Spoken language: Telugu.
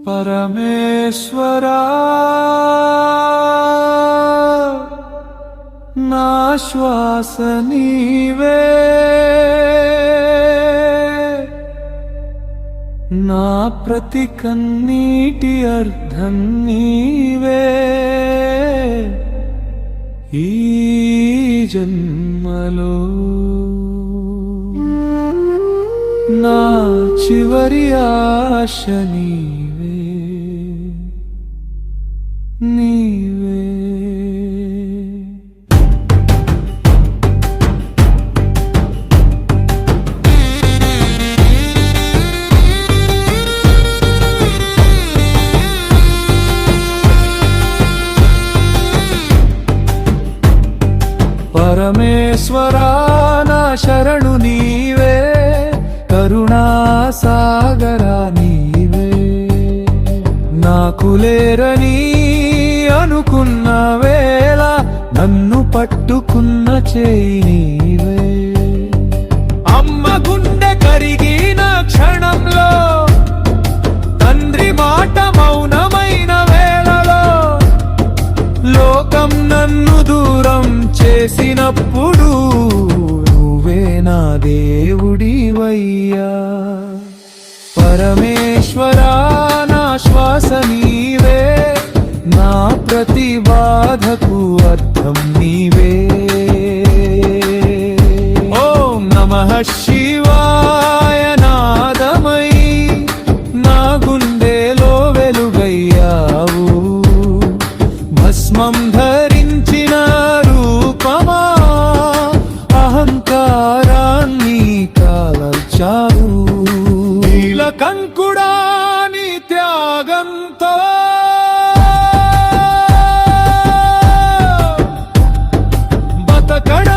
పరమేశ్వరా నా శ్వాస నీవే, నా ప్రతి కన్నీటి అర్థం నీవే, ఈ జన్మలో నా చివరి ఆశ నీవే, నీవే. పరమేశ్వరా నా శరణు నీవే, కరుణా సాగరా నీవే, నాకు లేరని అనుకున్న వేళ నన్ను పట్టుకున్న చేయి నీవే, అమ్మ గుండె కరిగిన క్షణంలో తండ్రి మాట మౌనమైన వేళలో లోకం నన్ను దూరం చేసినప్పుడు నువ్వే నా దేవుడివయ్యా. పరమేశ్వరా నా శ్వాస నీవే, నా ప్రతి బాధకు అర్థం నీవే. ఓం నమః శివాయ నాదమై నా గుండెలో వెలుగయ్యావు, భస్మం ధరించిన రూపమా అహంకారాన్ని కాల్చావు, నీలకంకుడా నీ త్యాగంతో బతకడ